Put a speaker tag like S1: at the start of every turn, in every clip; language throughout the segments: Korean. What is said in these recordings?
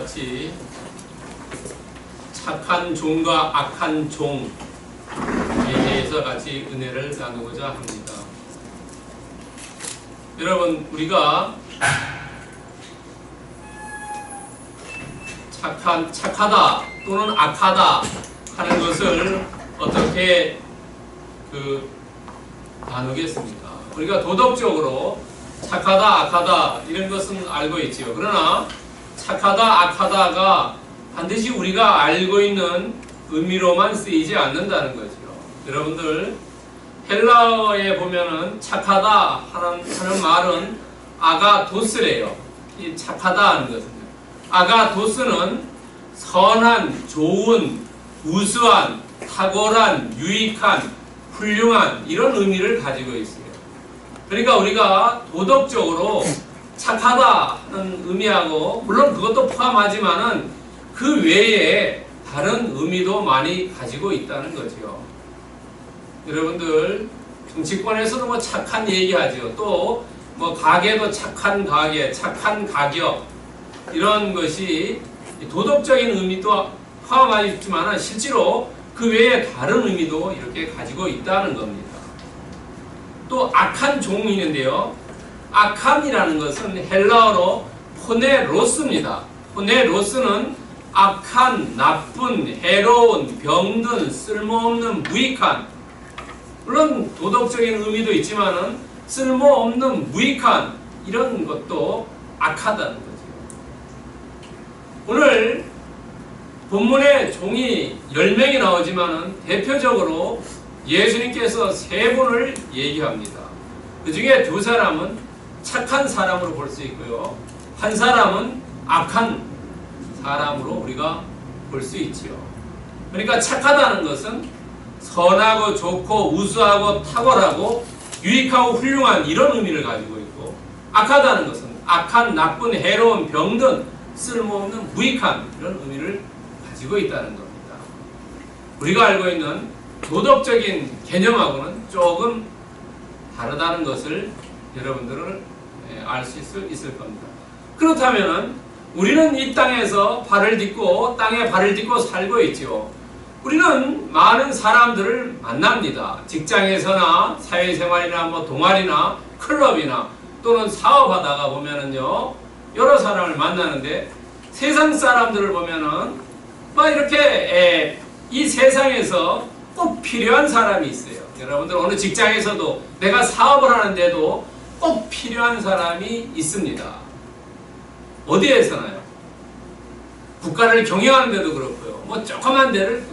S1: 같이 착한 종과 악한 종에 대해서 같이 은혜를 나누고자 합니다. 여러분, 우리가 착하다 또는 악하다 하는 것을 어떻게 나누겠습니까? 우리가 도덕적으로 착하다 악하다 이런 것은 알고 있지요. 그러나 착하다 악하다가 반드시 우리가 알고 있는 의미로만 쓰이지 않는다는 거죠. 여러분들, 헬라어에 보면은 착하다 하는 말은 아가도스래요. 이 착하다 하는 것은 아가도스는 선한, 좋은, 우수한, 탁월한, 유익한, 훌륭한 이런 의미를 가지고 있어요. 그러니까 우리가 도덕적으로 착하다 하는 의미하고, 물론 그것도 포함하지만은 그 외에 다른 의미도 많이 가지고 있다는 거죠. 여러분들, 정치권에서도 뭐 착한 얘기하죠. 또 뭐 가게도 착한 가게, 착한 가격 이런 것이 도덕적인 의미도 포함하고 있지만 실제로 그 외에 다른 의미도 이렇게 가지고 있다는 겁니다. 또 악한 종이 있는데요. 악함이라는 것은 헬라어로 포네로스입니다. 포네로스는 악한, 나쁜, 해로운, 병든, 쓸모없는, 무익한, 물론 도덕적인 의미도 있지만은 쓸모없는, 무익한 이런 것도 악하다는 거죠. 오늘 본문에 종이 10명이 나오지만은 대표적으로 예수님께서 3분을 얘기합니다. 그 중에 2사람은 착한 사람으로 볼 수 있고요. 한 사람은 악한 사람으로 우리가 볼 수 있지요. 그러니까 착하다는 것은 선하고 좋고 우수하고 탁월하고 유익하고 훌륭한 이런 의미를 가지고 있고, 악하다는 것은 악한, 나쁜, 해로운, 병든, 쓸모없는, 무익한 이런 의미를 가지고 있다는 겁니다. 우리가 알고 있는 도덕적인 개념하고는 조금 다르다는 것을 여러분들은 알 수 있을 겁니다. 그렇다면 우리는 이 땅에서 발을 딛고 땅에 발을 딛고 살고 있죠. 우리는 많은 사람들을 만납니다. 직장에서나 사회생활이나 뭐 동아리나 클럽이나 또는 사업하다가 보면은요, 여러 사람을 만나는데 세상 사람들을 보면은 막 이렇게 이 세상에서 꼭 필요한 사람이 있어요. 여러분들 어느 직장에서도 내가 사업을 하는데도 꼭 필요한 사람이 있습니다. 어디에서나요? 국가를 경영하는 데도 그렇고요. 뭐 조그만 데를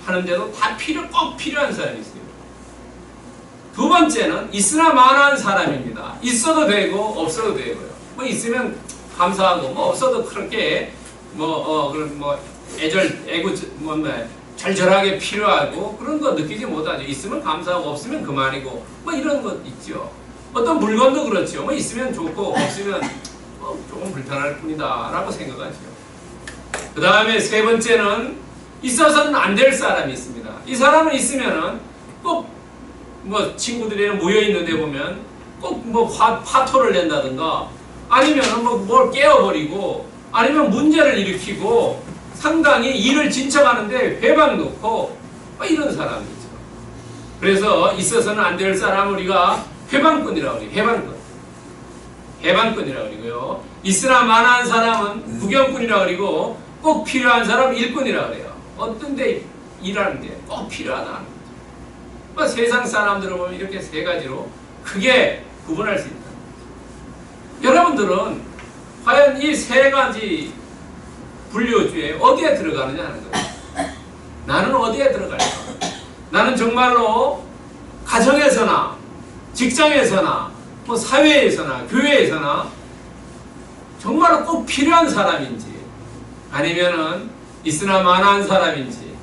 S1: 하는데도 다 꼭 필요한 사람이 있어요. 두 번째는 있으나 마나한 사람입니다. 있어도 되고 없어도 되고요. 뭐 있으면 감사하고 뭐 없어도 그렇게 절절하게 필요하고 그런 거 느끼지 못하죠. 있으면 감사하고 없으면 그만이고 뭐 이런 것 있죠. 어떤 물건도 그렇죠. 뭐 있으면 좋고 없으면 뭐 조금 불편할 뿐이다 라고 생각하죠. 그 다음에 3번째는 있어서는 안 될 사람이 있습니다. 이 사람은 있으면은 꼭 뭐 친구들이랑 모여 있는데 보면 꼭 뭐 화토를 낸다든가 아니면 뭐 뭘 깨어버리고 아니면 문제를 일으키고 상당히 일을 진척하는데 회방 놓고 뭐 이런 사람이죠. 그래서 있어서는 안 될 사람 우리가 회방꾼이라고 해요. 회방꾼이라고 그러고요. 있으나 마나한 사람은 구경꾼이라고 그러고 꼭 필요한 사람 일꾼이라고 그래요. 어떤 데 일하는데 꼭 필요하다. 뭐 세상 사람들을 보면 이렇게 3가지로 크게 구분할 수 있다. 여러분들은 과연 이 3가지 분류주에 어디에 들어가느냐 하는 거예요. 나는 어디에 들어갈까? 나는 정말로 가정에서나 직장에서나 뭐 사회에서나 교회에서나 정말로 꼭 필요한 사람인지, 아니면은 있으나 마나한 사람인지,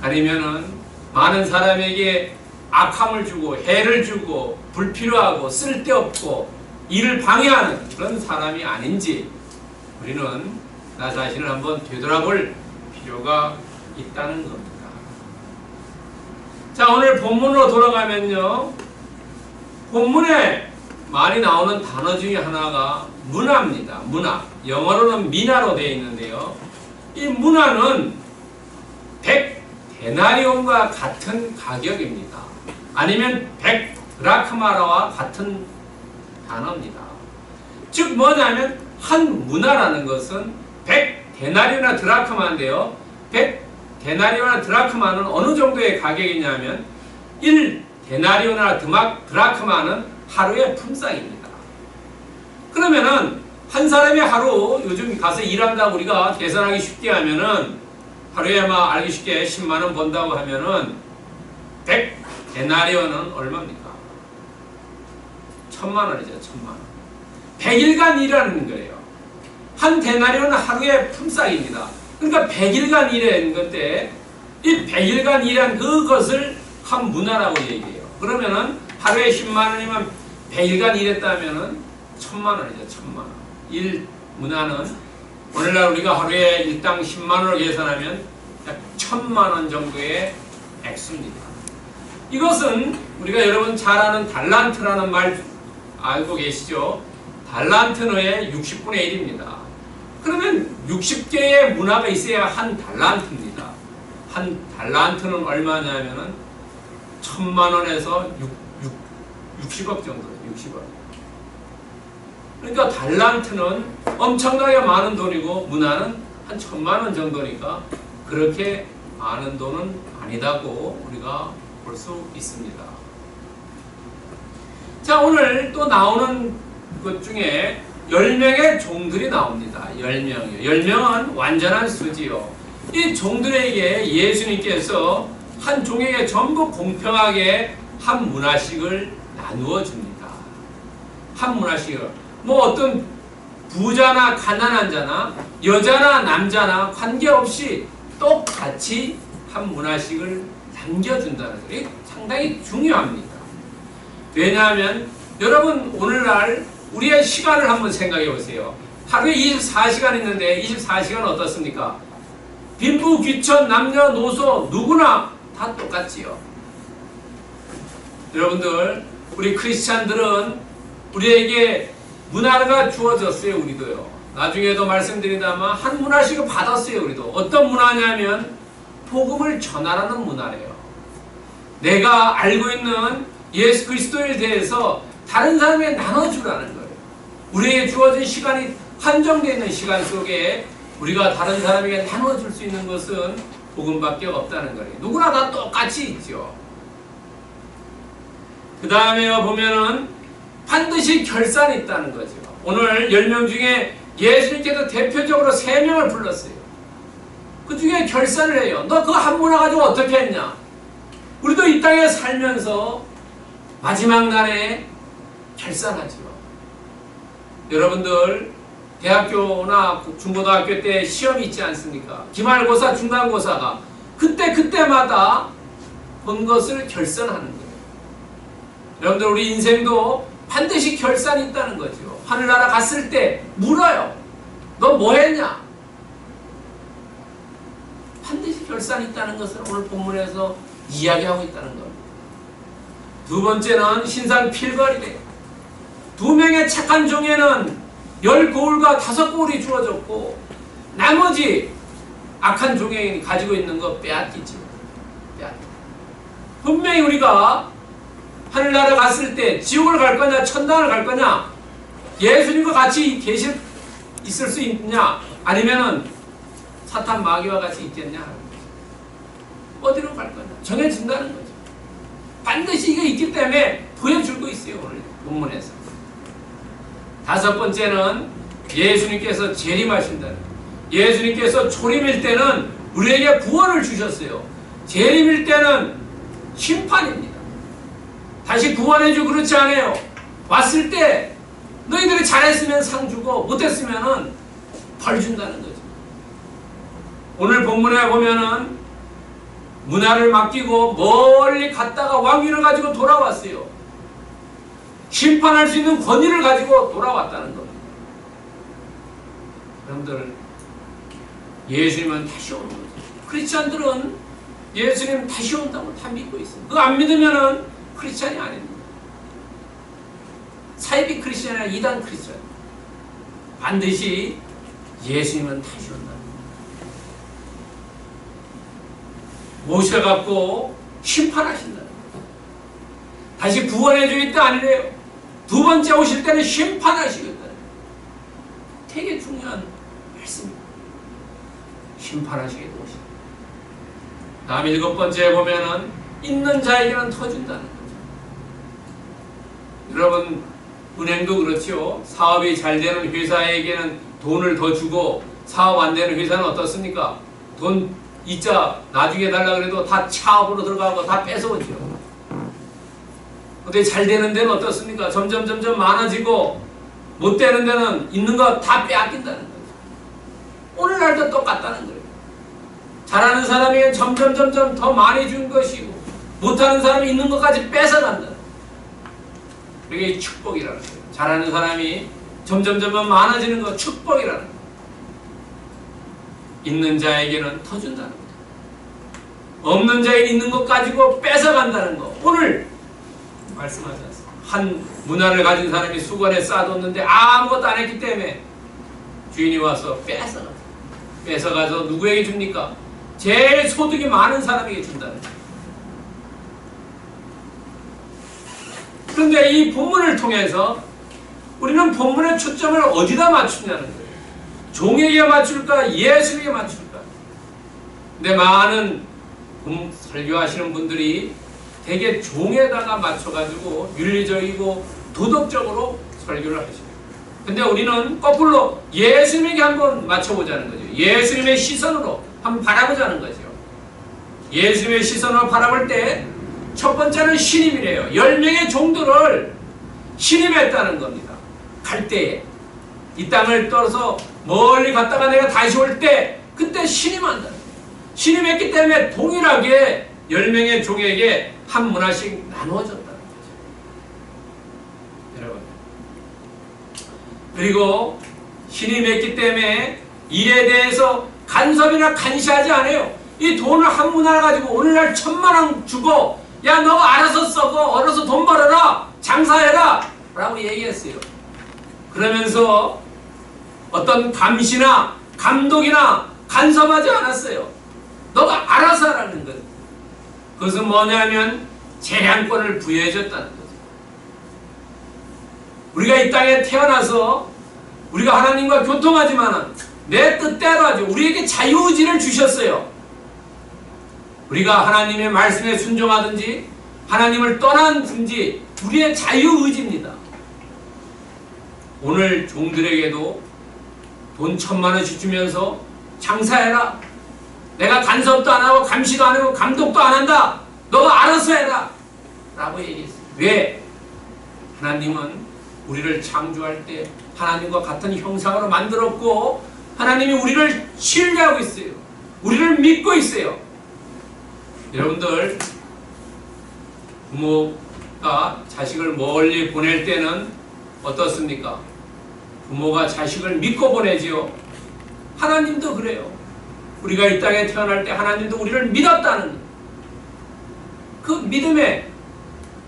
S1: 아니면은 많은 사람에게 악함을 주고 해를 주고 불필요하고 쓸데없고 일을 방해하는 그런 사람이 아닌지 우리는 나 자신을 한번 되돌아볼 필요가 있다는 겁니다. 자, 오늘 본문으로 돌아가면요, 본문에 많이 나오는 단어 중에 하나가 문화입니다. 문화. 영어로는 미나로 되어 있는데요. 이 문화는 100데나리온과 같은 가격입니다. 아니면 100드라크마라와 같은 단어입니다. 즉 뭐냐면 한 문화라는 것은 100데나리온이나 드라크마인데요. 100데나리온이나 드라크마는 어느 정도의 가격이냐면 1데나리온이나 드라크마는 하루의 품삯입니다. 그러면은 한 사람이 하루 요즘 가서 일한다고 우리가 계산하기 쉽게 하면은 하루에 아마 알기 쉽게 10만원 번다고 하면은 100데나리온은 얼마입니까? 1000만원이죠. 1000만원. 100일간 일하는 거예요. 한 데나리온은 하루의 품삯입니다. 그러니까 100일간 일하는 건데 이 100일간 일한 그것을 한 문화라고 얘기해요. 그러면은 하루에 10만원이면 100일간 일했다면은 1000만원이죠. 1000만원. 일 문화는 오늘날 우리가 하루에 일당 10만원을 계산하면 약 1000만원 정도의 액수입니다. 이것은 우리가 여러분 잘 아는 달란트라는 말 알고 계시죠? 달란트의 60분의 1입니다. 그러면 60개의 문화가 있어야 한 달란트입니다. 한 달란트는 얼마냐면은 1000만원에서 60억 정도예요. 60억. 그러니까 달란트는 엄청나게 많은 돈이고 문화는 한 1000만원 정도니까 그렇게 많은 돈은 아니다고 우리가 볼 수 있습니다. 자, 오늘 또 나오는 것 중에 10명의 종들이 나옵니다. 10명이요. 10명은 완전한 수지요. 이 종들에게 예수님께서 한 종에게 전부 공평하게 한 문화씩을 나누어 줍니다. 한 문화씩을. 뭐 어떤 부자나 가난한 자나 여자나 남자나 관계없이 똑같이 한 문화씩을 남겨준다는 것이 상당히 중요합니다. 왜냐하면 여러분 오늘날 우리의 시간을 한번 생각해 보세요. 하루에 24시간 있는데 24시간은 어떻습니까? 빈부, 귀천, 남녀노소 누구나 다 똑같지요. 여러분들 우리 크리스찬들은 우리에게 문화가 주어졌어요. 우리도요. 나중에도 말씀드린다만 한 문화씩을 받았어요. 우리도. 어떤 문화냐면 복음을 전하라는 문화래요. 내가 알고 있는 예수 그리스도에 대해서 다른 사람에게 나눠주라는 거예요. 우리에게 주어진 시간이 한정되어 있는 시간 속에 우리가 다른 사람에게 나눠줄 수 있는 것은 복음밖에 없다는 거예요. 누구나 다 똑같이 있죠. 그 다음에 보면은 반드시 결산이 있다는 거죠. 오늘 10명 중에 예수님께서 대표적으로 3명을 불렀어요. 그 중에 결산을 해요. 너 그거 한 문화 가지고 어떻게 했냐? 우리도 이 땅에 살면서 마지막 날에 결산하죠. 여러분들 대학교나 중고등학교 때 시험이 있지 않습니까? 기말고사, 중간고사가 그때마다 본 것을 결산하는 거예요. 여러분들 우리 인생도 반드시 결산이 있다는 거죠. 하늘나라 갔을 때 물어요. 너 뭐 했냐? 반드시 결산이 있다는 것을 오늘 본문에서 이야기하고 있다는 겁니다. 두 번째는 신상 필거리래요. 2명의 착한 종에는 10고울과 5고울이 주어졌고 나머지 악한 종이 가지고 있는 거 빼앗기죠. 분명히 우리가 하늘나라 갔을 때 지옥을 갈 거냐 천당을 갈 거냐 예수님과 같이 있을 수 있냐 아니면은 사탄 마귀와 같이 있겠냐 어디로 갈 거냐 정해진다는 거죠. 반드시 이게 있기 때문에 보여주고 있어요. 오늘 본문에서. 5번째는 예수님께서 재림하신다는 거예요. 예수님께서 초림일 때는 우리에게 구원을 주셨어요. 재림일 때는 심판입니다. 다시 구원해주고 그렇지 않아요. 왔을 때 너희들이 잘했으면 상 주고 못했으면 벌 준다는 거죠. 오늘 본문에 보면은 문화를 맡기고 멀리 갔다가 왕위를 가지고 돌아왔어요. 심판할 수 있는 권위를 가지고 돌아왔다는 겁니다. 여러분들 예수님은 다시 오는 거죠. 크리스찬들은 예수님 다시 온다고 다 믿고 있어요. 그거 안 믿으면은 크리스찬이 아닙니다. 사이비 크리스찬이 아니라 이단 크리스찬. 반드시 예수님은 다시 온다. 모셔갖고 심판하신다. 다시 구원해 주겠다 아니래요. 두 번째 오실 때는 심판하시겠다. 되게 중요한 말씀입니다. 심판하시겠다 오신다. 다음 7번째 보면은 있는 자에게는 터준다는 거죠. 여러분 은행도 그렇죠. 사업이 잘 되는 회사에게는 돈을 더 주고 사업 안 되는 회사는 어떻습니까? 돈 이자 나중에 달라 그래도 다 차업으로 들어가고 다 뺏어오죠. 근데 잘 되는 데는 어떻습니까? 점점 많아지고 못 되는 데는 있는 거 다 빼앗긴다는 거죠. 오늘날도 똑같다는 거예요. 잘하는 사람에게는 점점 더 많이 준 것이고 못하는 사람이 있는 것까지 뺏어간다는 거예요. 이게 축복이라는 거예요. 잘하는 사람이 점점 많아지는 거 축복이라는 거예요. 있는 자에게는 터준다는 거예요. 없는 자에게 있는 것 가지고 뺏어간다는 거. 오늘 말씀하지 않습니까? 한 문화를 가진 사람이 수건에 쌓아뒀는데 아무것도 안 했기 때문에 주인이 와서 뺏어가서 누구에게 줍니까? 제일 소득이 많은 사람에게 준다는 거예요. 그런데 이 본문을 통해서 우리는 본문의 초점을 어디다 맞추냐는 거예요. 종에게 맞출까? 예수에게 맞출까? 근데 많은 설교하시는 분들이 되게 종에다가 맞춰가지고 윤리적이고 도덕적으로 설교를 하시죠. 근데 우리는 거꾸로 예수님에게 한번 맞춰보자는 거죠. 예수님의 시선으로 한번 바라보자는 거죠. 예수님의 시선으로 바라볼 때 첫 번째는 신임이래요. 10명의 종들을 신임했다는 겁니다. 갈 때에 이 땅을 떠서 멀리 갔다가 내가 다시 올 때 그때 신임한다는 거예요. 신임했기 때문에 동일하게 10명의 종에게 한 문화씩 나누어졌다는 거죠. 여러분. 그리고 신임했기 때문에 일에 대해서 간섭이나 간시하지 않아요. 이 돈을 한 문화 가지고 오늘날 1000,000원 주고 야 너 알아서 써고 얼어서 돈 벌어라 장사해라 라고 얘기했어요. 그러면서 어떤 감시나 감독이나 간섭하지 않았어요. 너가 알아서 하라는 거예요. 그것은 뭐냐면 재량권을 부여해줬다는 거죠. 우리가 이 땅에 태어나서 우리가 하나님과 교통하지만 내 뜻대로 하죠. 우리에게 자유의지를 주셨어요. 우리가 하나님의 말씀에 순종하든지 하나님을 떠나든지 우리의 자유의지입니다. 오늘 종들에게도 돈 1000,000원씩 주면서 장사해라. 내가 간섭도 안 하고 감시도 안 하고 감독도 안 한다. 너가 알아서 해라. 라고 얘기했어요. 왜? 하나님은 우리를 창조할 때 하나님과 같은 형상으로 만들었고 하나님이 우리를 신뢰하고 있어요. 우리를 믿고 있어요. 여러분들 부모가 자식을 멀리 보낼 때는 어떻습니까? 부모가 자식을 믿고 보내지요. 하나님도 그래요. 우리가 이 땅에 태어날 때 하나님도 우리를 믿었다는 그 믿음에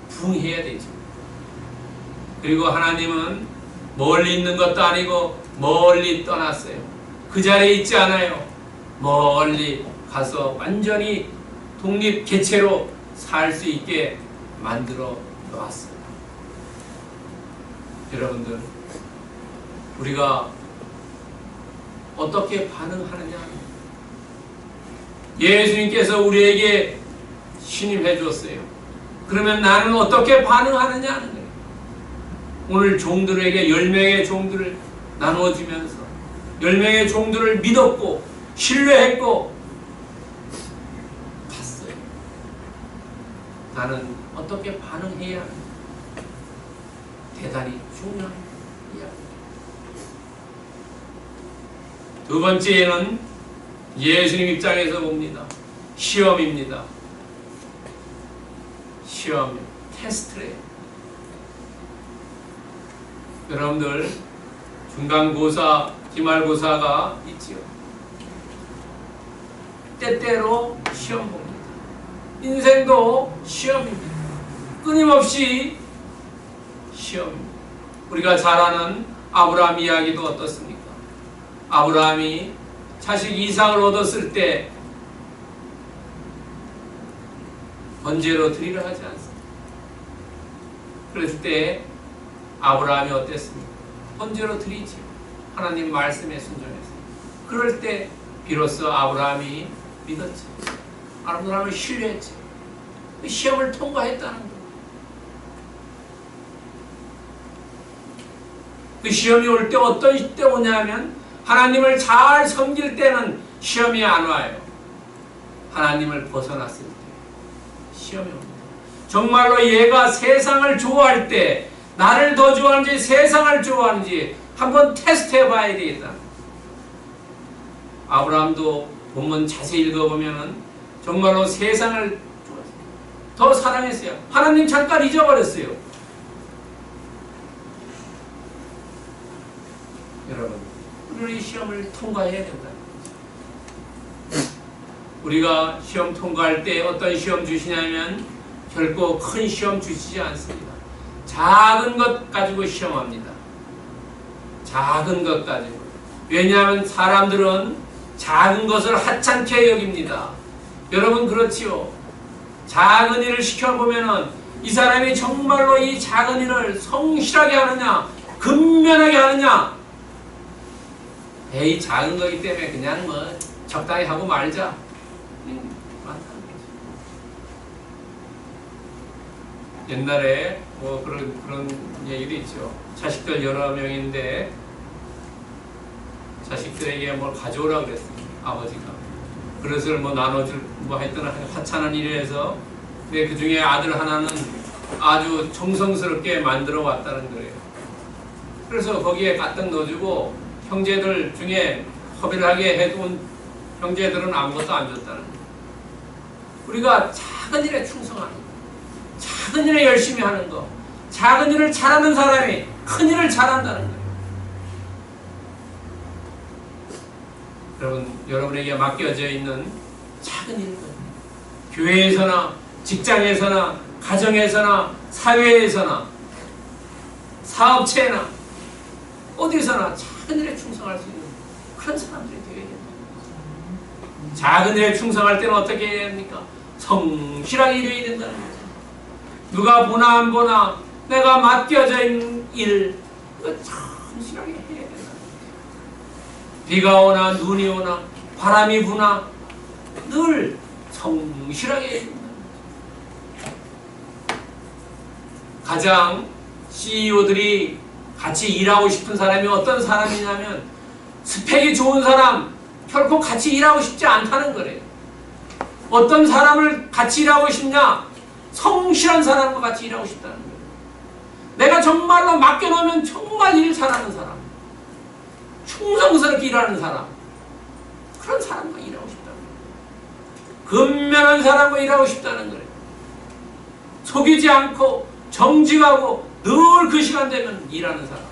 S1: 부응해야 되죠. 그리고 하나님은 멀리 있는 것도 아니고 멀리 떠났어요. 그 자리에 있지 않아요. 멀리 가서 완전히 독립 개체로 살 수 있게 만들어 놓았어요. 여러분들 우리가 어떻게 반응하느냐. 예수님께서 우리에게 신임해 줬어요. 그러면 나는 어떻게 반응하느냐 하는 거예요. 오늘 종들에게 10명의 종들을 나누어주면서 10명의 종들을 믿었고 신뢰했고 갔어요. 나는 어떻게 반응해야 하는가. 대단히 중요한 이야기입니다. 두 번째는 예수님 입장에서 봅니다. 시험입니다. 시험, 테스트래요. 여러분들 중간고사, 기말고사가 있지요. 때때로 시험 봅니다. 인생도 시험입니다. 끊임없이 시험입니다. 우리가 잘 아는 아브라함 이야기도 어떻습니까? 아브라함이 자식 이삭을 얻었을 때 번제로 드리라 하지 않습니다. 그랬을 때 아브라함이 어땠습니까? 번제로 드리지. 하나님 말씀에 순종했어요. 그럴 때 비로소 아브라함이 믿었지. 아브라함을 신뢰했지. 시험을 통과했다는 거예요. 그 시험이 올 때 어떤 때 오냐면 하나님을 잘 섬길 때는 시험이 안 와요. 하나님을 벗어났을 때 시험이 옵니다. 정말로 얘가 세상을 좋아할 때 나를 더 좋아하는지 세상을 좋아하는지 한번 테스트해 봐야 되겠다. 아브라함도 본문 자세히 읽어보면 정말로 세상을 더 사랑했어요. 하나님 잠깐 잊어버렸어요. 여러분, 우리는 이 시험을 통과해야 된다. 우리가 시험 통과할 때 어떤 시험 주시냐면 결코 큰 시험 주시지 않습니다. 작은 것 가지고 시험합니다. 작은 것 가지고. 왜냐하면 사람들은 작은 것을 하찮게 여깁니다. 여러분 그렇지요? 작은 일을 시켜보면은 이 사람이 정말로 이 작은 일을 성실하게 하느냐 근면하게 하느냐, 에이 작은 거기 때문에 그냥 뭐 적당히 하고 말자. 옛날에 뭐 그런 얘기도 있죠. 자식들 여러 명인데 자식들에게 뭘 가져오라고 그랬습니다. 아버지가. 그릇을 뭐 나눠줄 뭐 했던 화창한 일에서 근데 그 중에 아들 하나는 아주 정성스럽게 만들어 왔다는 거예요. 그래서 거기에 가득 넣어주고 형제들 중에 허비하게 해둔 형제들은 아무것도 안 줬다는 거예요. 우리가 작은 일에 충성하는 거, 작은 일에 열심히 하는 거, 작은 일을 잘하는 사람이 큰 일을 잘한다는 거예요. 여러분, 여러분에게 맡겨져 있는 작은 일들, 교회에서나 직장에서나 가정에서나 사회에서나 사업체나 어디서나 작은 일에 충성할 수 있는 그런 사람들이 되어야 됩니다. 작은 일에 충성할 때는 어떻게 해야 됩니까? 성실하게 일해야 된다는 거죠. 누가 보나 안 보나 내가 맡겨져 있는 일 성실하게 해야 된다는 거죠. 비가 오나 눈이 오나 바람이 부나 늘 성실하게 해야 된다는 거죠. 가장 CEO들이 같이 일하고 싶은 사람이 어떤 사람이냐면 스펙이 좋은 사람, 결코 같이 일하고 싶지 않다는 거래요. 어떤 사람을 같이 일하고 싶냐? 성실한 사람과 같이 일하고 싶다는 거예요. 내가 정말로 맡겨놓으면 정말 일 잘하는 사람, 충성스럽게 일하는 사람, 그런 사람과 일하고 싶다는 거예요. 근면한 사람과 일하고 싶다는 거예요. 속이지 않고 정직하고 늘 그 시간 되면 일하는 사람,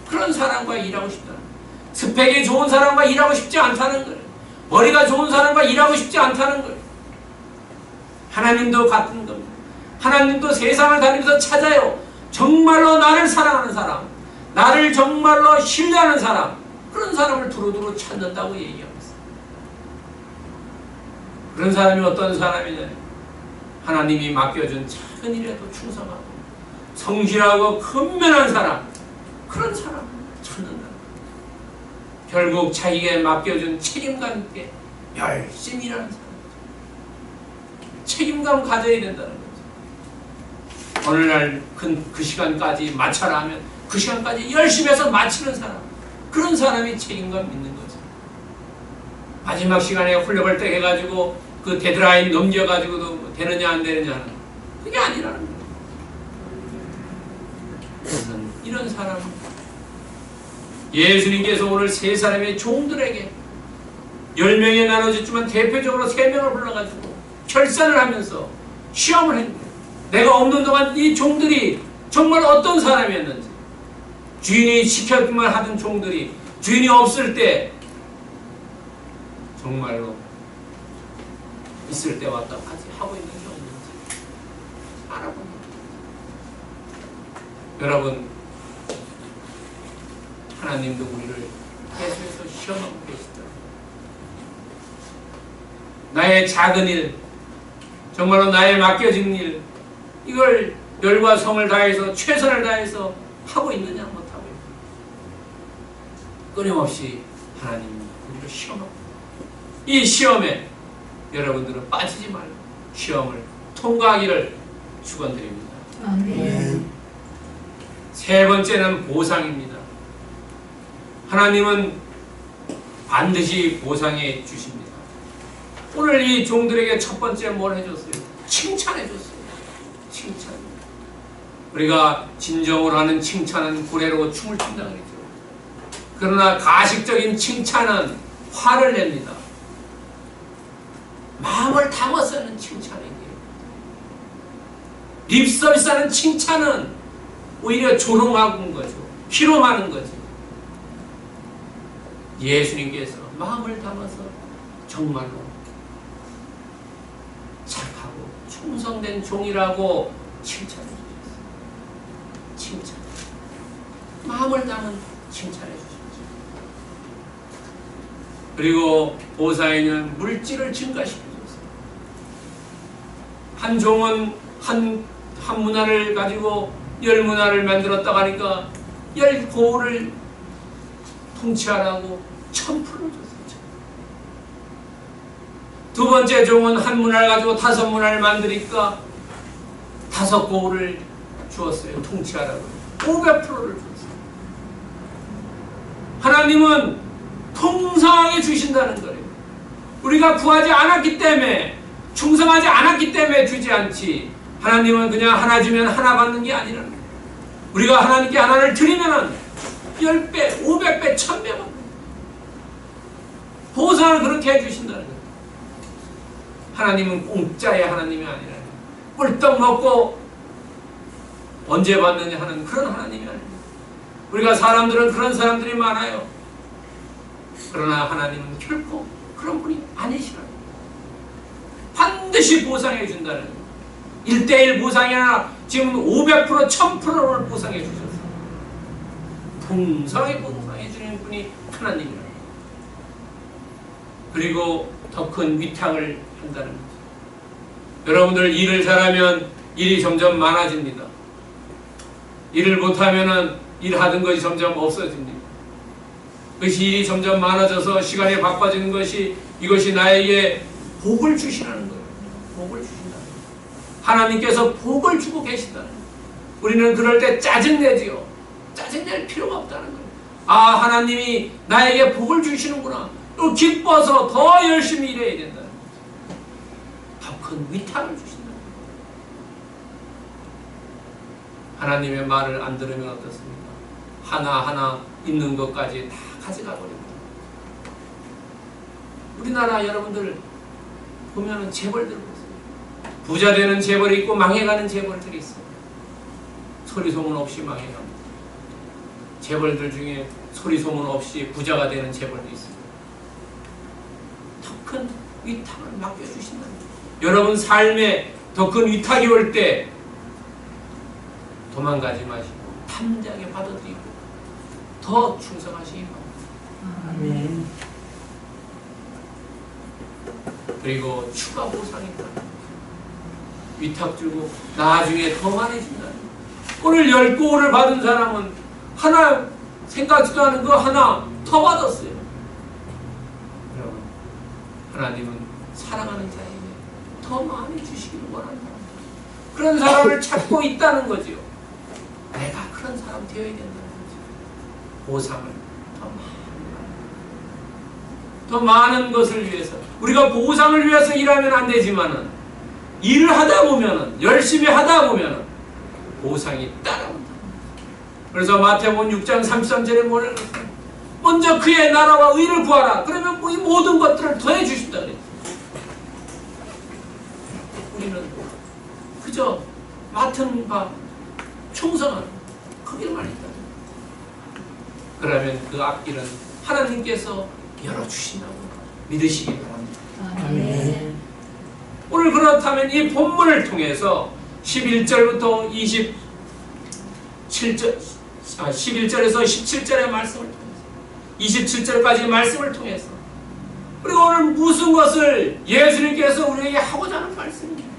S1: 그런 사람과 일하고 싶다는 거예요. 스펙이 좋은 사람과 일하고 싶지 않다는 거예요. 머리가 좋은 사람과 일하고 싶지 않다는 거예요. 하나님도 같은 겁니다. 하나님도 세상을 다니면서 찾아요. 정말로 나를 사랑하는 사람, 나를 정말로 신뢰하는 사람, 그런 사람을 두루두루 찾는다고 얘기합니다. 그런 사람이 어떤 사람이냐? 하나님이 맡겨준 작은 일에도 충성하고 성실하고 근면한 사람, 그런 사람을 찾는다. 결국 자기에게 맡겨준 책임감 있게 열심히 일하는 사람, 책임감 가져야 된다는 거죠. 오늘날 그 시간까지 마쳐라 하면 그 시간까지 열심히 해서 마치는 사람, 그런 사람이 책임감 있는 거죠. 마지막 시간에 훌륭할 때 해가지고 그 데드라인 넘겨가지고도 되느냐 안 되느냐 하는, 그게 아니라는 거예요. 이런 사람, 예수님께서 오늘 세 사람의 종들에게 10명에 나눠졌지만 대표적으로 3명을 불러가지고 결산을 하면서 시험을 했는데, 내가 없는 동안 이 종들이 정말 어떤 사람이었는지, 주인이 시켰기만 하던 종들이 주인이 없을 때 정말로 있을 때와 똑같이 하고 있는 게 없는지 알아보는 거예요. 여러분, 하나님도 우리를 계속해서 시험하고 계시다. 나의 작은 일, 정말로 나의 맡겨진 일, 이걸 열과 성을 다해서 최선을 다해서 하고 있느냐 못하고 있느냐. 끊임없이 하나님이 우리를 시험합니다. 이 시험에 여러분들은 빠지지 말고 시험을 통과하기를 축원드립니다.
S2: 아멘.
S1: 세 번째는 보상입니다. 하나님은 반드시 보상해 주십니다. 오늘 이 종들에게 첫 번째 뭘 해줬어요? 칭찬해 줬어요. 칭찬. 우리가 진정으로 하는 칭찬은 고래로 춤을 춘다 그랬죠. 그러나 가식적인 칭찬은 화를 냅니다. 마음을 담아서 하는 칭찬이에요. 립서비스하는 칭찬은 오히려 조롱하는 거죠. 희롱하는 거죠. 예수님께서 마음을 담아서 정말로 착하고 충성된 종이라고 칭찬해 주셨어요. 칭찬. 마음을 담은 칭찬해 주셨어요. 그리고 보상에는 물질을 증가시켜 줬어요. 한 종은 한 문화를 가지고 10문화를 만들었다고 하니까 10고을을 통치하라고 1000풀을 줬어요. 두 번째 종은 한 문화를 가지고 5문화를 만드니까 5고을을 주었어요. 통치하라고 500%를 줬어요. 하나님은 풍성하게 주신다는 거예요. 우리가 구하지 않았기 때문에, 충성하지 않았기 때문에 주지 않지, 하나님은 그냥 하나 주면 하나 받는 게 아니라는 거예요. 우리가 하나님께 하나를 드리면은 10배, 500배, 1000배 받는 거예요. 보상을 그렇게 해주신다는 거예요. 하나님은 공짜의 하나님이 아니라 꿀떡 먹고 언제 받느냐 하는 그런 하나님이 아닙니다. 우리가 사람들은 그런 사람들이 많아요. 그러나 하나님은 결코 그런 분이 아니시라는 거예요. 반드시 보상해 준다는 거예요. 1:1 보상이 아니라 지금 500%, 1000%를 보상해 주셨어요. 풍성하게 보상해 주는 분이 하나님이라는 거예요. 그리고 더 큰 위탁을 한다는 거죠. 여러분들 일을 잘하면 일이 점점 많아집니다. 일을 못하면 일하던 것이 점점 없어집니다. 그것이 일이 점점 많아져서 시간이 바빠지는 것이, 이것이 나에게 복을 주시라는 거예요. 복을 주신다는 거예요. 하나님께서 복을 주고 계신다는 거예요. 우리는 그럴 때 짜증내지요. 짜증낼 필요가 없다는 거예요. 아, 하나님이 나에게 복을 주시는구나. 또 기뻐서 더 열심히 일해야 된다는 거예요. 더 큰 위탁을 주신다는 거예요. 하나님의 말을 안 들으면 어떻습니까? 하나하나 있는 것까지 다 가져가 버립니다. 우리나라 여러분들 보면은 재벌들 보세요. 부자 되는 재벌이 있고 망해가는 재벌들이 있어요. 소리 소문 없이 망해갑니다. 재벌들 중에 소리 소문 없이 부자가 되는 재벌도 있습니다. 더 큰 위탁을 맡겨주신다는 거예요. 여러분 삶에 더 큰 위탁이 올 때 도망가지 마시고 담대하게 받아들이고 더 충성하시기 바랍니다.
S2: 아멘.
S1: 그리고 추가 보상이 있다. 위탁 주고 나중에 더 많아진다. 오늘 10고을을 받은 사람은 하나 생각지도 않은 거 하나 더 받았어요. 여러분, 하나님은 사랑하는 자에게 더 많이 주시기를 원한다. 그런 사람을 찾고 있다는 거지요. 내가 그런 사람 되어야 된다는 거죠. 보상을 더 많은 것을 위해서, 우리가 보상을 위해서 일하면 안 되지만은 일을 하다 보면은, 열심히 하다 보면은 보상이 따라온다. 그래서 마태복음 6장 33절에 뭐라 그랬어요? 먼저 그의 나라와 의를 구하라. 그러면 이 모든 것들을 더해 주신다 그랬어요. 우리는 그저 맡은 바 충성하는 거기만 있다. 그러면 그 앞길은 하나님께서 열어주신다고 믿으시기 바랍니다.
S2: 아멘.
S1: 오늘 그렇다면 이 본문을 통해서 11절부터 11절에서 17절의 말씀을 통해서 27절까지 말씀을 통해서, 그리고 오늘 무슨 것을 예수님께서 우리에게 하고자 하는 말씀입니다.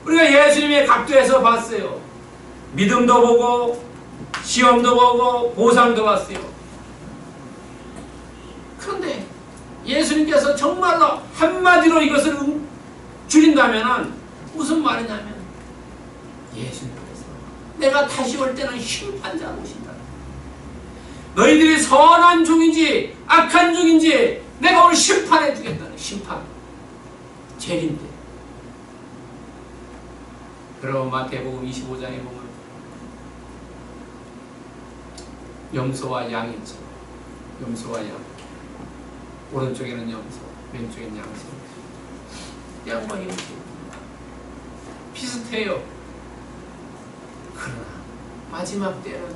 S1: 우리가 예수님의 각도에서 봤어요. 믿음도 보고 시험도 보고 보상도 봤어요. 그런데 예수님께서 정말로 한마디로 이것을 줄인다면 무슨 말이냐면 예수님께서 내가 다시 올 때는 심판자로 오신다. 너희들이 선한 종인지 악한 종인지 내가 오늘 심판해 주겠다는 심판. 죄인데. 그럼 마태복음 25장에 보면 염소와 양이 있죠. 염소와 양. 오른쪽에는 염소, 왼쪽에는 양소. 양과 염소. 비슷해요. 그러나 마지막 때는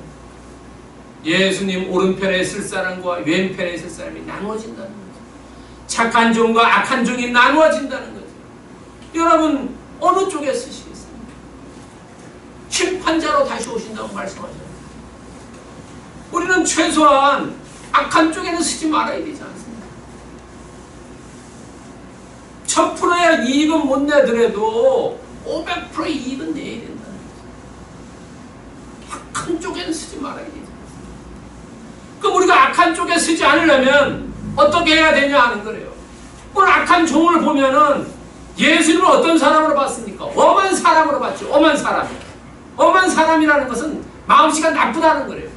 S1: 예수님 오른편에 있을 사람과 왼편에 있을 사람이 나누어진다는 거죠. 착한 종과 악한 종이 나누어진다는 거죠. 여러분 어느 쪽에 쓰시겠습니까? 심판자로 다시 오신다고 말씀하셨어요. 우리는 최소한 악한 쪽에는 쓰지 말아야 되지 않습니까? 1000%의 이익은 못 내더라도 500%의 이익은 내야 된다는 거죠. 악한 쪽에는 쓰지 말아야 되지 않습니까? 그럼 우리가 악한 쪽에 쓰지 않으려면 어떻게 해야 되냐 하는 거래요. 오늘 악한 종을 보면은 예수님을 어떤 사람으로 봤습니까? 엄한 사람으로 봤죠. 엄한 사람. 엄한 사람이라는 것은 마음씨가 나쁘다는 거래요.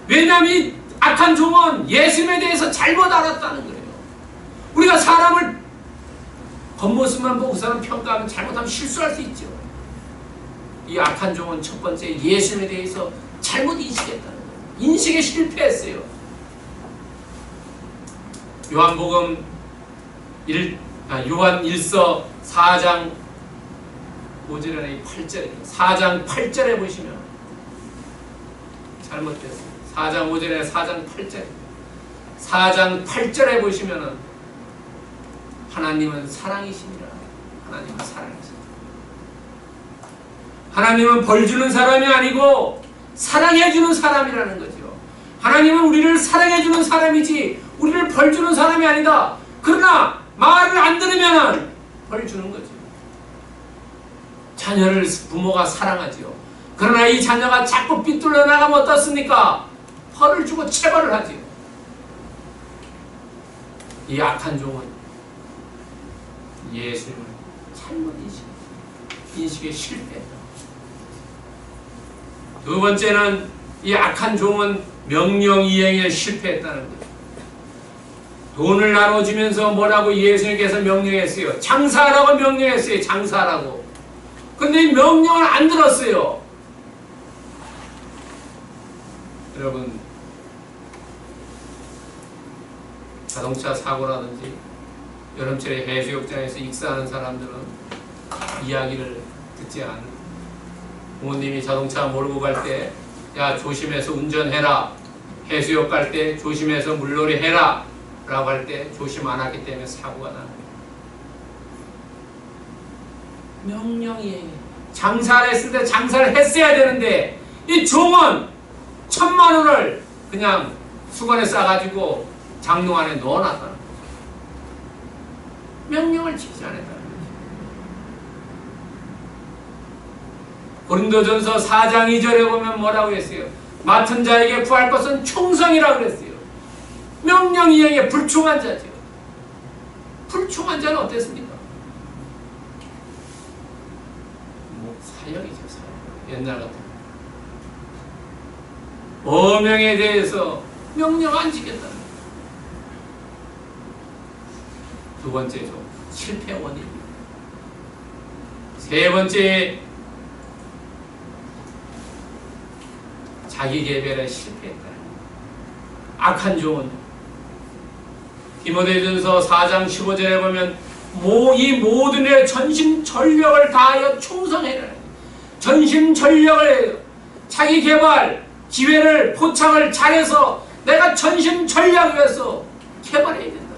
S1: 왜냐하면 이 악한 종은 예수님에 대해서 잘못 알았다는 거예요. 우리가 사람을 겉모습만 보고 그 사람 평가하면 잘못하면 실수할 수 있죠. 이 악한 종은 첫 번째 예수님에 대해서 잘못 인식했다는 거예요. 인식에 실패했어요. 요한 1서 4장 5절에 8절에 4장 8절에 보시면 잘못됐어요. 4장 5절에 4장 8절 4장 8절에 보시면은 하나님은 사랑이시니라. 하나님은 사랑이시니라. 하나님은 벌 주는 사람이 아니고 사랑해 주는 사람이라는 거죠. 하나님은 우리를 사랑해 주는 사람이지 우리를 벌 주는 사람이 아니다. 그러나 말을 안 들으면 벌 주는 거죠. 자녀를 부모가 사랑하죠. 그러나 이 자녀가 자꾸 삐뚤러 나가면 어떻습니까? 벌을 주고 체벌을 하죠. 이 악한 종은 예수님을 잘못 인식에 실패했다. 두 번째는 이 악한 종은 명령 이행에 실패했다는 거죠. 돈을 나눠주면서 뭐라고 예수님께서 명령했어요? 장사하라고 명령했어요. 장사하라고. 근데 이 명령을 안 들었어요. 여러분 자동차 사고라든지 여름철에 해수욕장에서 익사하는 사람들은 이야기를 듣지 않는 부모님이 자동차 몰고 갈 때 야 조심해서 운전해라. 해수욕 갈 때 조심해서 물놀이 해라 라고 할 때 조심 안 하기 때문에 사고가 나는 거예요. 명령이 장사를 했을 때 장사를 했어야 되는데 이 종은 1000,000원을 그냥 수건에 싸가지고 장롱 안에 넣어놨다는 거죠. 명령을 지키지 않았다는 거죠. 고린도전서 4장 2절에 보면 뭐라고 했어요? 맡은 자에게 구할 것은 충성이라고 그랬어요. 명령 이행에 불충한 자죠. 불충한 자는 어땠습니까? 뭐 사형이죠. 사형. 옛날 같은 어명에 대해서 명령 안 지켰다는 거예요. 두 번째죠. 실패 원인. 세 번째 자기 개별에 실패했다. 악한 종은 디모데전서 4장 15절에 보면 이 모든 일에 전심전력을 다하여 충성해라. 전심전력을 해요. 자기 개발 기회를 포착을 잘해서 내가 전심전력해서 개발해야 된다.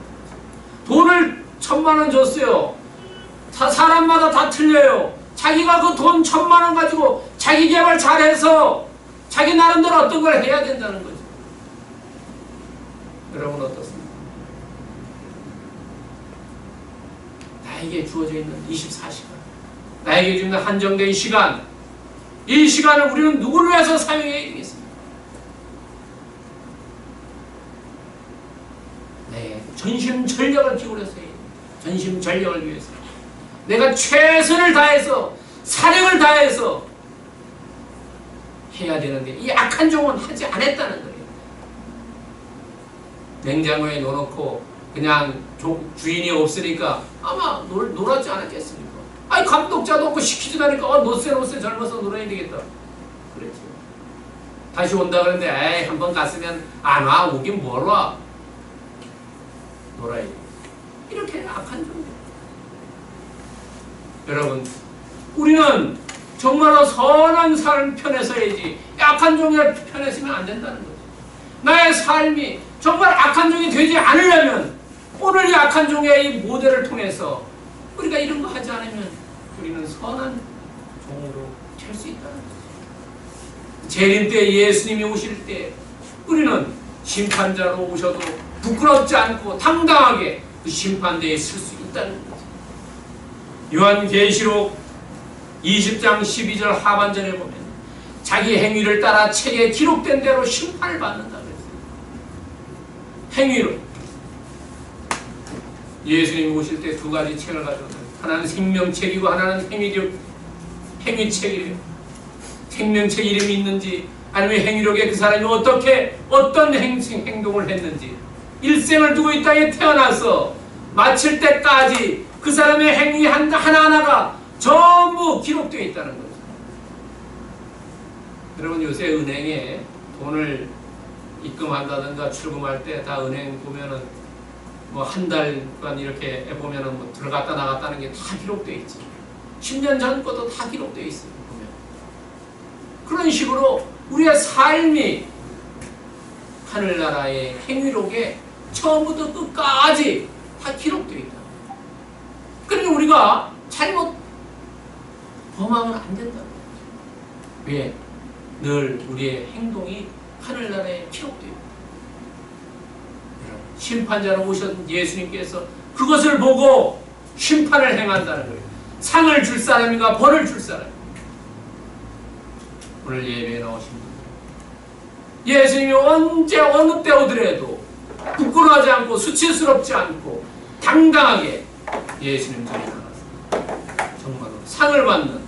S1: 돈을 1000,000원 줬어요. 사람마다 다 틀려요. 자기가 그 돈 1000,000원 가지고 자기 개발 잘해서 자기 나름대로 어떤 걸 해야 된다는 거죠. 여러분 어떻습니까? 나에게 주어져 있는 24시간 나에게 주는 한정된 시간, 이 시간을 우리는 누구를 위해서 사용해야 되겠습니까? 네, 전심전력을 기울여서 해야 돼요. 전심전력을 위해서 내가 최선을 다해서 사력을 다해서 해야 되는데 이 악한 종은 하지 않았다는 거예요. 냉장고에 넣어놓고 그냥 주인이 없으니까 아마 놀았지 않았겠습니까? 아니 감독자도 없고 시키지도 않으니까 노세 젊어서 놀아야 되겠다 그랬죠. 다시 온다 그러는데 에이 한번 갔으면 안 와. 오긴 뭘 와. 놀아야 돼. 이렇게 악한 종이에요. 여러분 우리는 정말로 선한 삶 편에 서야지 악한 종의 편에 서면 안 된다는 거죠. 나의 삶이 정말 악한 종이 되지 않으려면 오늘 이 악한 종의 이 모델을 통해서 우리가 이런 거 하지 않으면 우리는 선한 종으로 될 수 있다는 거죠. 재림 때 예수님이 오실 때 우리는 심판자로 오셔도 부끄럽지 않고 당당하게 그 심판대에 설 수 있다는 거죠. 요한계시록 20장 12절 하반절에 보면 자기 행위를 따라 책에 기록된 대로 심판을 받는다 그랬어요. 행위로 예수님이 오실 때 두 가지 책을 가져오다. 하나는 생명책이고 하나는 행위책이래요. 생명책 이름이 있는지 아니면 행위록에 그 사람이 어떤 행동을 했는지 일생을 두고 이 땅에 태어나서 마칠 때까지 그 사람의 행위 하나하나가 전부 기록되어 있다는 거죠. 여러분 요새 은행에 돈을 입금한다든가 출금할 때 다 은행 보면은 뭐 한 달간 이렇게 보면은 뭐 들어갔다 나갔다는 게 다 기록되어 있지. 10년 전 것도 다 기록되어 있어요. 보면. 그런 식으로 우리의 삶이 하늘나라의 행위록에 처음부터 끝까지 다 기록되어 있다. 그러니 우리가 잘못 범하면 안 된다. 왜? 늘 우리의 행동이 하늘나라에 기록되어 있다. 심판자로 오신 예수님께서 그것을 보고 심판을 행한다는 거예요. 상을 줄 사람인가 벌을 줄 사람. 오늘 예배에 나오신 분 예수님이 언제 어느 때 오더라도 부끄러워하지 않고 수치스럽지 않고 당당하게 예수님 전에 나가서 정말로 상을 받는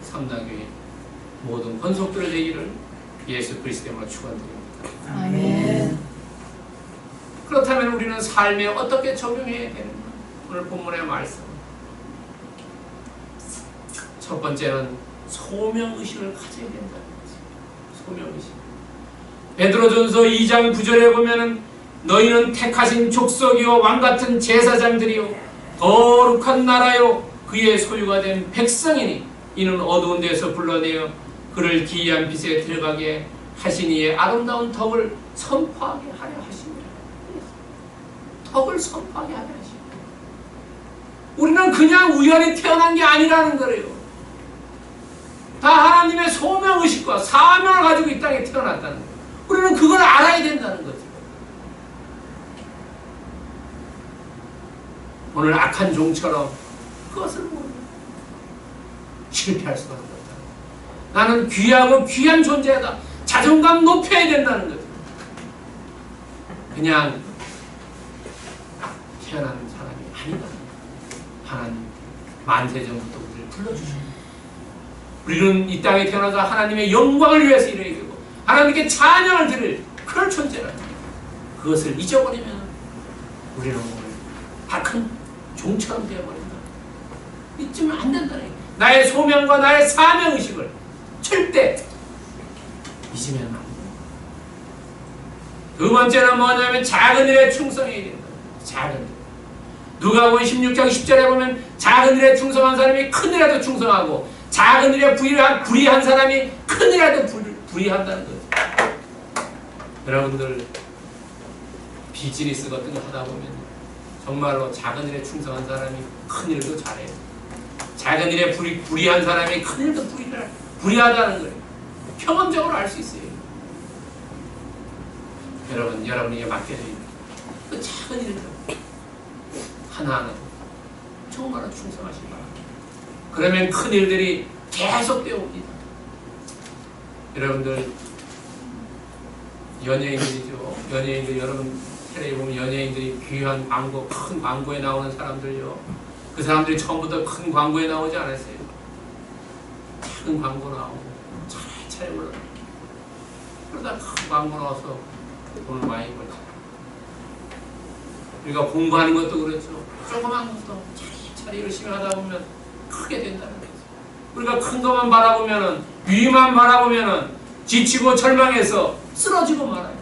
S1: 삼당교회 모든 권속들을 되기를 예수 그리스도로 축원드립니다.
S2: 아멘.
S1: 그렇다면 우리는 삶에 어떻게 적용해야 되는가? 오늘 본문의 말씀. 첫 번째는 소명의식을 가져야 된다는 거죠. 소명의식. 베드로전서 2장 9절에 보면은 너희는 택하신 족속이요 왕같은 제사장들이요 거룩한 나라요 그의 소유가 된 백성이니 이는 어두운 데서 불러내어 그를 기이한 빛에 들어가게 하시니의 아름다운 덕을 선포하게 하려 하십니다. 덕을 선포하게 하려 하십니다. 우리는 그냥 우연히 태어난 게 아니라는 거예요. 다 하나님의 소명의식과 사명을 가지고 이 땅에 태어났다는 거예요. 우리는 그걸 알아야 된다는 거죠. 오늘 악한 종처럼 그것을 모르면 실패할 수밖에 없다. 나는 귀하고 귀한 존재다. 자존감 높여야 된다는 거죠. 그냥 태어난 사람이 아니다. 하나님 만세전부터 우리를 불러주십니다. 우리는 이 땅에 태어나서 하나님의 영광을 위해서 일해야 되고 하나님께 찬양을 드릴 그런 존재라는 거예요. 그것을 잊어버리면 우리는 오늘 악한 종처럼 되어버린다. 잊으면 안 된다는 거예요. 나의 소명과 나의 사명의식을 절대 잊으면 안 된다. 두 번째는 뭐냐면 작은 일에 충성해야 된다. 작은 일. 누가복음 16장 10절에 보면 작은 일에 충성한 사람이 큰 일에도 충성하고 작은 일에 불의한 사람이 큰 일에도 불의한다는 거죠. 여러분들 비즈니스 같은 거 하다 보면 정말로 작은 일에 충성한 사람이 큰 일도 잘해요. 작은 일에 불의한 사람이 큰 일도 불의하다는 거예요. 경험적으로 알 수 있어요. 여러분에게 맡겨드립니다. 그 작은 일들 하나하나 정말로 충성하시기 바랍니다. 그러면 큰 일들이 계속되어 옵니다. 여러분들 연예인들이죠. 연예인들 여러분 텔레비에 보면 연예인들이 귀한 광고, 큰 광고에 나오는 사람들요. 그 사람들이 처음부터 큰 광고에 나오지 않았어요. 큰 광고 나오고 차례차례 올라. 그러다 큰 광고 나와서 돈을 많이 벌죠. 우리가 공부하는 것도 그렇죠. 조그만 것도 차례차례 열심히 하다 보면 크게 된다는 거죠. 우리가 큰 것만 바라보면은, 위만 바라보면은 지치고 절망해서 쓰러지고 말아요.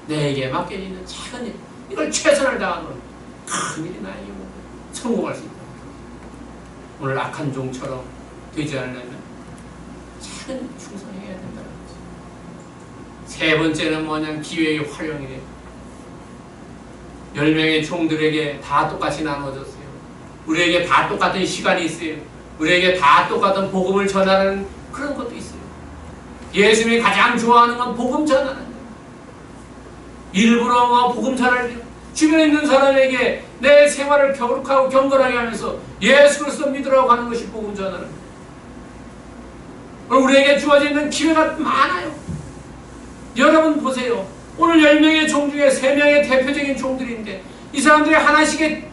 S1: 내게 맡겨지는 작은 일, 이걸 최선을 다하면 큰 일이 나에게 오고 성공할 수 있다. 오늘 악한 종처럼 되지 않으려면 작은 충성해야 된다는 거죠. 세 번째는 뭐냐면 기회의 활용이래요. 10명의 종들에게 다 똑같이 나눠졌어요. 우리에게 다 똑같은 시간이 있어요. 우리에게 다 똑같은 복음을 전하는 그런 것도 있어요. 예수님이 가장 좋아하는 건 복음 전하는 거예요. 일부러 복음 전할 주변에 있는 사람에게 내 생활을 거룩하고 경건하게 하면서 예수 그리스도 믿으라고 하는 것이 복음 전하는 거예요. 우리에게 주어져 있는 기회가 많아요. 여러분 보세요. 오늘 10명의 종 중에 3명의 대표적인 종들인데 이 사람들이 하나씩의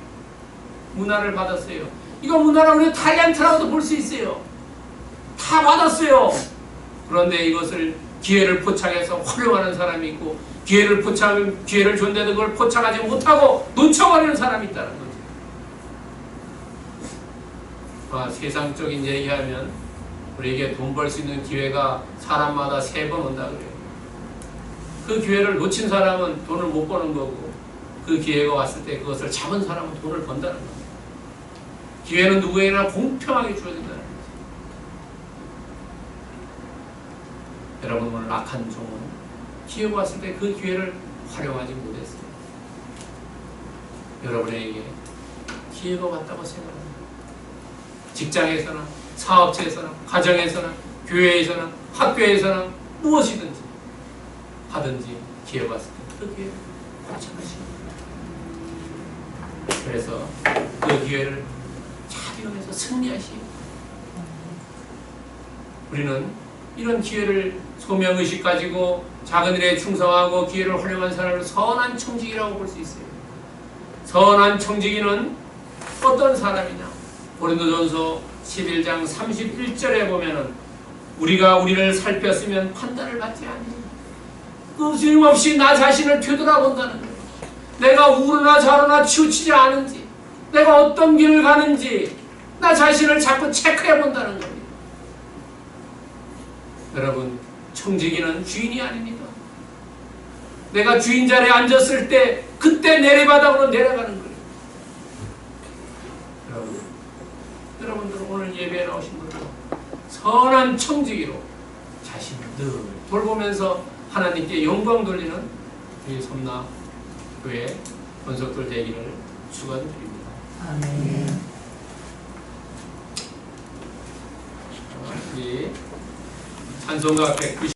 S1: 문화를 받았어요. 이거 문화를 우리 탤런트라고도 볼 수 있어요. 다 받았어요. 그런데 이것을 기회를 포착해서 활용하는 사람이 있고 기회를 줬는데도 그걸 포착하지 못하고 놓쳐버리는 사람이 있다는 거죠. 세상적인 얘기하면 우리에게 돈 벌 수 있는 기회가 사람마다 3번 온다 그래요. 그 기회를 놓친 사람은 돈을 못 버는 거고 그 기회가 왔을 때 그것을 잡은 사람은 돈을 번다는 거죠. 기회는 누구에게나 공평하게 주어진다는 거죠. 여러분 오늘 악한 종은 기회가 왔을 때 그 기회를 활용하지 못했어요. 여러분에게 기회가 왔다고 생각합니다. 직장에서나 사업체에서나 가정에서나 교회에서나 학교에서나 무엇이든지 하든지 기회가 왔을 때 그 기회를 포착하시는 거예요. 그래서 그 기회를 잘 이용해서 승리하시고 우리는 이런 기회를 소명의식 가지고 작은 일에 충성하고 기회를 활용한 사람을 선한 청지기라고 볼 수 있어요. 선한 청지기는 어떤 사람이냐? 고린도전서 11장 31절에 보면은 우리가 우리를 살폈으면 판단을 받지 아니하니 끊임없이 나 자신을 되돌아본다는 거예요. 내가 우르나 좌로나 치우치지 않은지 내가 어떤 길을 가는지 나 자신을 자꾸 체크해 본다는 겁니다. 여러분 청지기는 주인이 아닙니다. 내가 주인 자리에 앉았을 때 그때 내리바닥으로 내려가는 거예요. 여러분들 오늘 예배에 나오신 분들 선한 청지기로 자신을 늘 돌보면서 하나님께 영광 돌리는 우리 섬나교회 권속들 되기를 축원드립니다.
S2: 아멘.
S1: 우리 찬송가 190